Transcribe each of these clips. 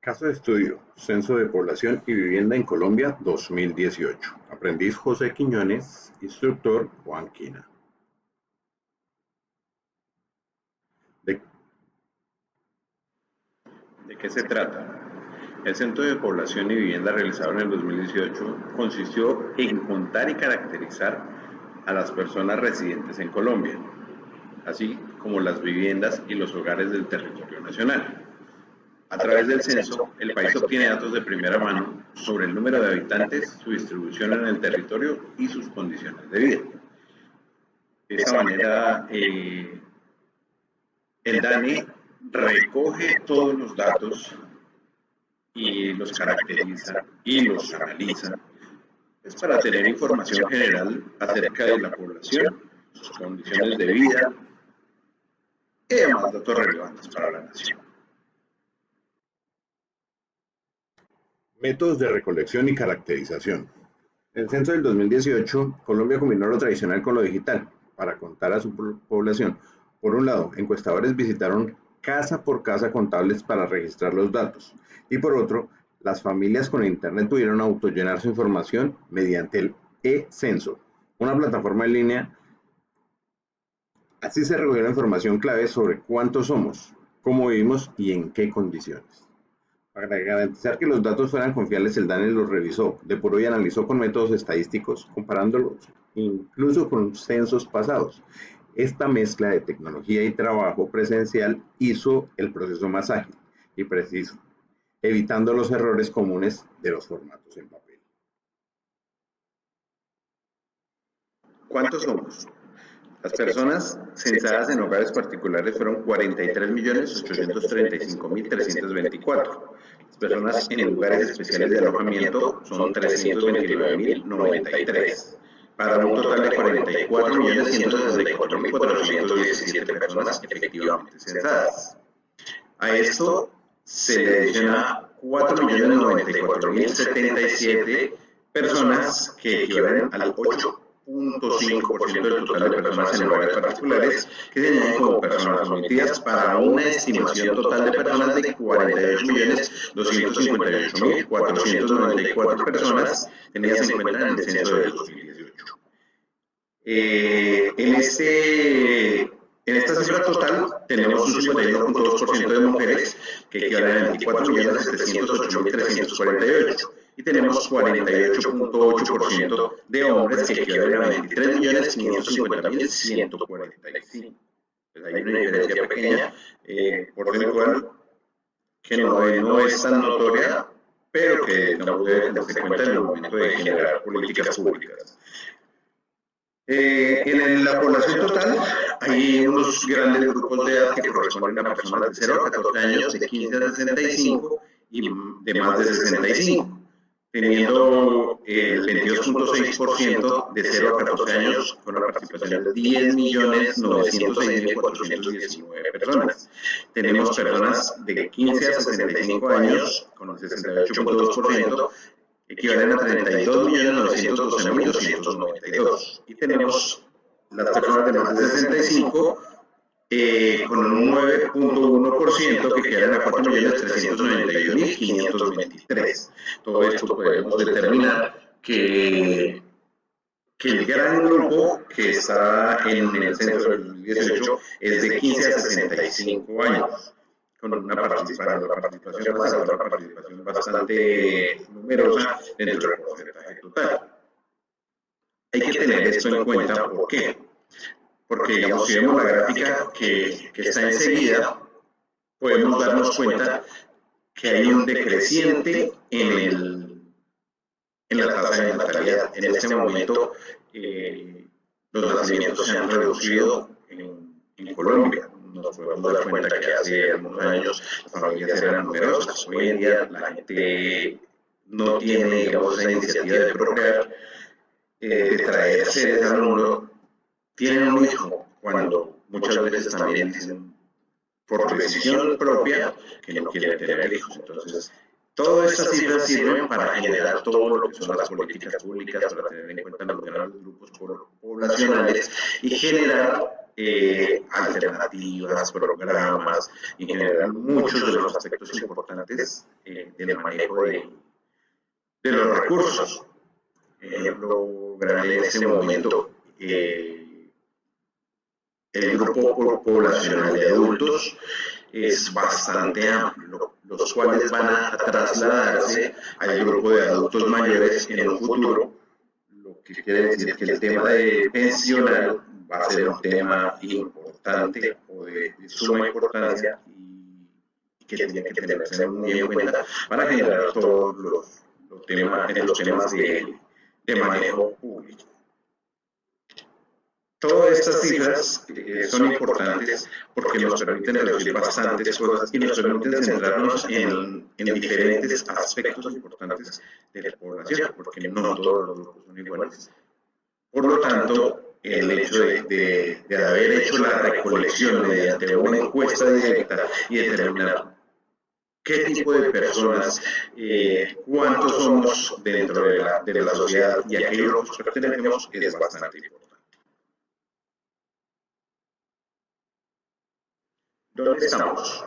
Caso de estudio: Censo de Población y Vivienda en Colombia 2018. Aprendiz José Quiñones, instructor Juan Quina. ¿De, ¿De qué se trata? El Censo de Población y Vivienda realizado en el 2018 consistió en contar y caracterizar a las personas residentes en Colombia, así como las viviendas y los hogares del territorio nacional. A través del censo, el país obtiene datos de primera mano sobre el número de habitantes, su distribución en el territorio y sus condiciones de vida. De esa manera, el DANE recoge todos los datos y los caracteriza y los analiza. Es para tener información general acerca de la población, sus condiciones de vida y demás datos relevantes para la nación. Métodos de recolección y caracterización. En el censo del 2018, Colombia combinó lo tradicional con lo digital para contar a su población. Por un lado, encuestadores visitaron casa por casa contables para registrar los datos, y por otro, las familias con internet pudieron autollenar su información mediante el e-censo, una plataforma en línea. Así se recogió la información clave sobre cuántos somos, cómo vivimos y en qué condiciones. Para garantizar que los datos fueran confiables, el DANE los revisó, depuró y analizó con métodos estadísticos, comparándolos incluso con censos pasados. Esta mezcla de tecnología y trabajo presencial hizo el proceso más ágil y preciso, evitando los errores comunes de los formatos en papel. ¿Cuántos somos? Las personas censadas en hogares particulares fueron 43.835.324. Las personas en lugares especiales de alojamiento son 329.093, para un total de 44.164.417 personas efectivamente censadas. A esto se le adiciona 4.094.077 personas que equivalen al 8.5% del total de personas en hogares particulares, que se añaden como personas omitidas, para una estimación total de personas de 48.258.494 personas tenidas en cuenta en el censo del 2018. En esta cifra total tenemos un 51.2% de mujeres, que equivalen a 24.708.348, y tenemos 48.8% de hombres, que equivalen a 23.550.145. Pues hay una diferencia pequeña, porcentual, que no es tan notoria, pero que no debe tenerse en cuenta en el momento de generar políticas públicas. En la población total hay unos grandes grupos de edad que corresponden a personas de 0 a 14 años, de 15 a 65 y de más de 65, teniendo el 22.6% de 0 a 14 años, con la participación de 10.906.419 personas. Tenemos personas de 15 a 65 años, con el 68.2%, equivalen a 32.912.292. Y tenemos las personas de más de 65 con un 9.1%, que equivalen a 4.392.523. Todo esto podemos determinar que el gran grupo que está en el censo del 2018 es de 15 a 65 años. Con una participación bastante numerosa dentro del porcentaje total. Hay que tener esto en cuenta. ¿Por qué? Porque, digamos, si vemos la gráfica que está enseguida, podemos darnos cuenta que hay un decreciente en la tasa de natalidad. En este momento, los nacimientos se han reducido en Colombia. Nos podemos dar cuenta que hace algunos años las familias eran numerosas. Hoy en día la gente no tiene, digamos, esa iniciativa de procrear, de traer seres al mundo. Tienen un hijo cuando muchas veces también dicen por decisión propia que no quieren tener hijos. Entonces, todas estas cifras sirven para generar todo lo que son las políticas públicas, para tener en cuenta los grandes grupos poblacionales y generar alternativas, programas, y en general muchos de los aspectos importantes del manejo de los recursos. Ejemplo grande en este momento, el grupo poblacional de adultos es bastante amplio, los cuales van a trasladarse al grupo de adultos mayores en un futuro, lo que quiere decir que el tema de pensional va a ser un tema importante o de suma importancia y que tiene que tenerse muy en cuenta para generar todos los temas de manejo público. Todas estas cifras son importantes porque nos permiten reducir bastantes cosas y nos permiten centrarnos en diferentes aspectos importantes de la población, porque no todos los grupos son iguales. Por lo tanto, el hecho de haber hecho la recolección mediante una encuesta directa y determinar qué tipo de personas, cuántos somos dentro de la sociedad y a qué grupos pertenecemos es bastante importante. ¿Dónde estamos?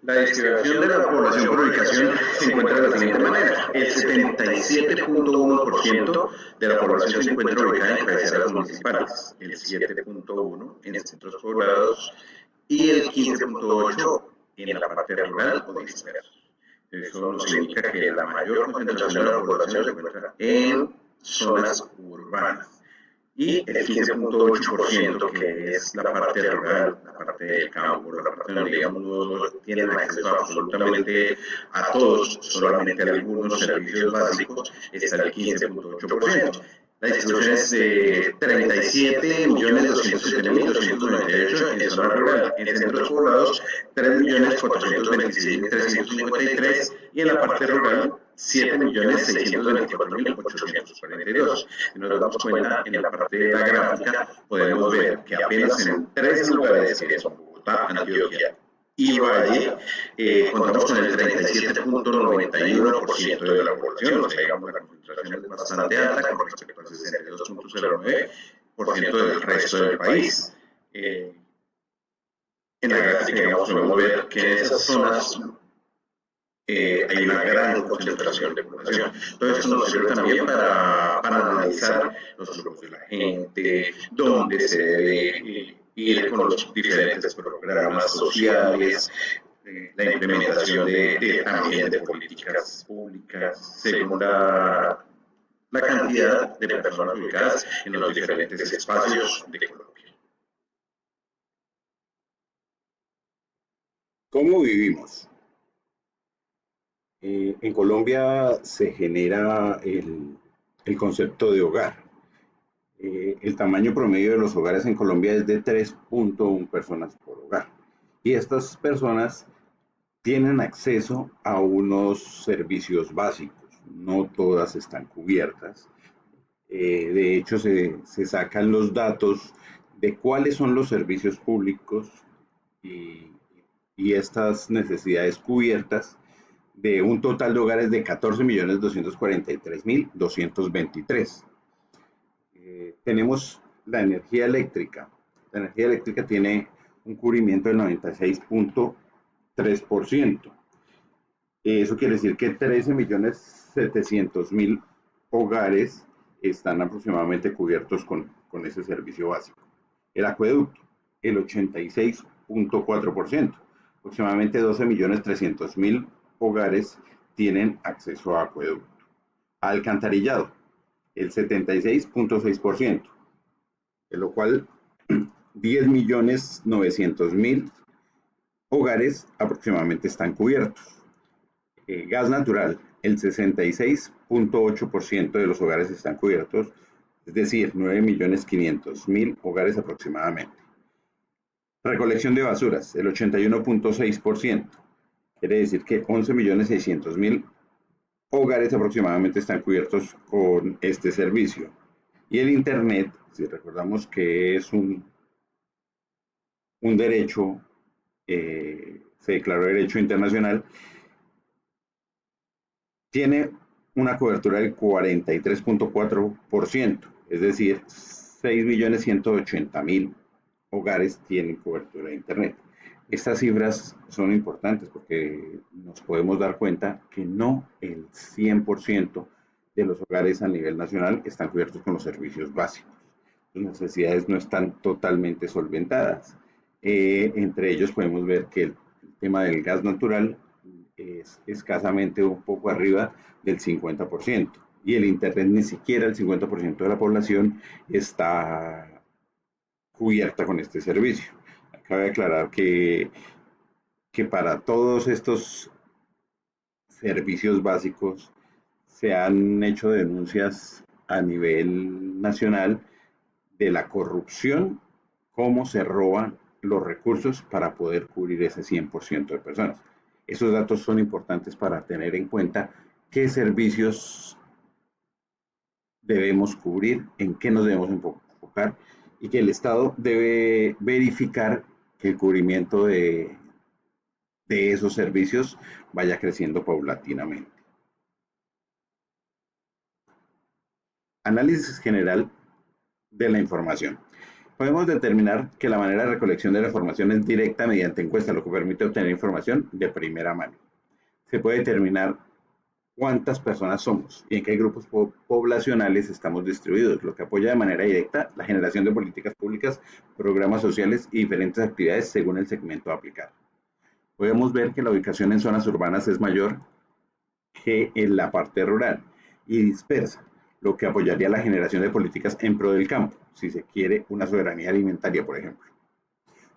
La distribución de la población por ubicación se encuentra de la siguiente manera. El 77.1% de la población se encuentra ubicada en cabeceras municipales, el 7.1% en centros poblados y el 15.8% en la parte rural o dispersa. Eso nos indica que la mayor concentración de la población se encuentra en zonas urbanas. Y el 15.8% que es la parte rural, la parte del campo, la parte donde digamos no tienen acceso absolutamente a todos, solamente a algunos servicios básicos, está el 15.8%. La distribución es de 37.207.298 en zona rural, en centros poblados 3.426.353 y en la parte rural 7.624.842. Si nos damos cuenta, en la parte de la gráfica podemos ver que apenas en 3 lugares, que son Bogotá, Antioquia y Valle, contamos con el 37.91% de la población, o sea, digamos, la concentración es bastante alta con respecto al 62.09% del resto del país. En la gráfica, digamos, podemos ver que en esas zonas hay una gran concentración de población. Todo esto nos sirve también para analizar los flujos de la gente, dónde se debe ir con los diferentes programas sociales, la implementación también de políticas públicas, según la cantidad de personas ubicadas en los diferentes espacios de Colombia. ¿Cómo vivimos? En Colombia se genera el concepto de hogar. El tamaño promedio de los hogares en Colombia es de 3.1 personas por hogar. Y estas personas tienen acceso a unos servicios básicos. No todas están cubiertas. De hecho, se sacan los datos de cuáles son los servicios públicos y, y estas necesidades cubiertas de un total de hogares de 14.243.223. Tenemos la energía eléctrica. La energía eléctrica tiene un cubrimiento del 96.3%. Eso quiere decir que 13.700.000 hogares están aproximadamente cubiertos con ese servicio básico. El acueducto, el 86.4%. Aproximadamente 12.300.000 hogares tienen acceso a acueducto. Alcantarillado, el 76.6%, de lo cual 10.900.000 hogares aproximadamente están cubiertos. Gas natural, el 66.8% de los hogares están cubiertos, es decir, 9.500.000 hogares aproximadamente. Recolección de basuras, el 81.6%, quiere decir que 11.600.000 hogares aproximadamente están cubiertos con este servicio. Y el Internet, si recordamos que es un derecho, se declaró derecho internacional, tiene una cobertura del 43.4%, es decir, 6.180.000 hogares tienen cobertura de Internet. Estas cifras son importantes porque nos podemos dar cuenta que no el 100% de los hogares a nivel nacional están cubiertos con los servicios básicos. Sus necesidades no están totalmente solventadas. Entre ellos podemos ver que el tema del gas natural es escasamente un poco arriba del 50%, y el Internet ni siquiera el 50% de la población está cubierta con este servicio. Cabe aclarar que para todos estos servicios básicos se han hecho denuncias a nivel nacional de la corrupción, cómo se roban los recursos para poder cubrir ese 100% de personas. Esos datos son importantes para tener en cuenta qué servicios debemos cubrir, en qué nos debemos enfocar, y que el Estado debe verificar que el cubrimiento de esos servicios vaya creciendo paulatinamente. Análisis general de la información. Podemos determinar que la manera de recolección de la información es directa mediante encuesta, lo que permite obtener información de primera mano. Se puede determinar cuántas personas somos y en qué grupos poblacionales estamos distribuidos, lo que apoya de manera directa la generación de políticas públicas, programas sociales y diferentes actividades según el segmento a aplicar. Podemos ver que la ubicación en zonas urbanas es mayor que en la parte rural y dispersa, lo que apoyaría la generación de políticas en pro del campo, si se quiere una soberanía alimentaria, por ejemplo.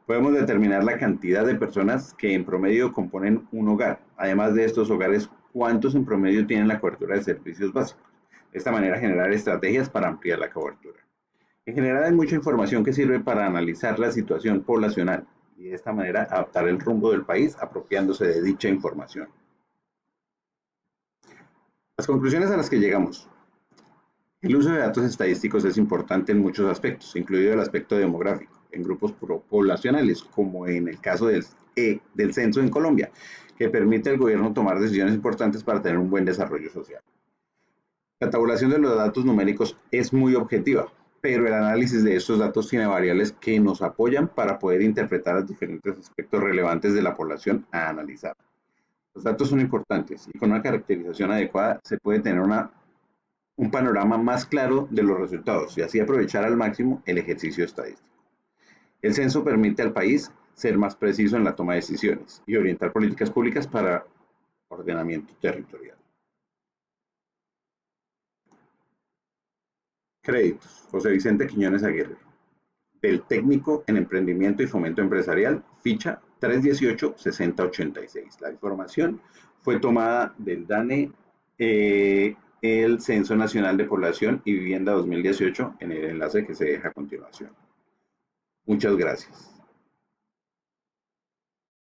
Podemos determinar la cantidad de personas que en promedio componen un hogar. Además de estos hogares, cuántos en promedio tienen la cobertura de servicios básicos. De esta manera, generar estrategias para ampliar la cobertura. En general, hay mucha información que sirve para analizar la situación poblacional y de esta manera adaptar el rumbo del país apropiándose de dicha información. Las conclusiones a las que llegamos. El uso de datos estadísticos es importante en muchos aspectos, incluido el aspecto demográfico, en grupos poblacionales, como en el caso del censo en Colombia, que permite al gobierno tomar decisiones importantes para tener un buen desarrollo social. La tabulación de los datos numéricos es muy objetiva, pero el análisis de estos datos tiene variables que nos apoyan para poder interpretar los diferentes aspectos relevantes de la población a analizar. Los datos son importantes y con una caracterización adecuada se puede tener un panorama más claro de los resultados y así aprovechar al máximo el ejercicio estadístico. El censo permite al país ser más preciso en la toma de decisiones y orientar políticas públicas para ordenamiento territorial. Créditos. José Vicente Quiñones Aguirre. Del técnico en emprendimiento y fomento empresarial, ficha 318-6086. La información fue tomada del DANE, el Censo Nacional de Población y Vivienda 2018, en el enlace que se deja a continuación. Muchas gracias.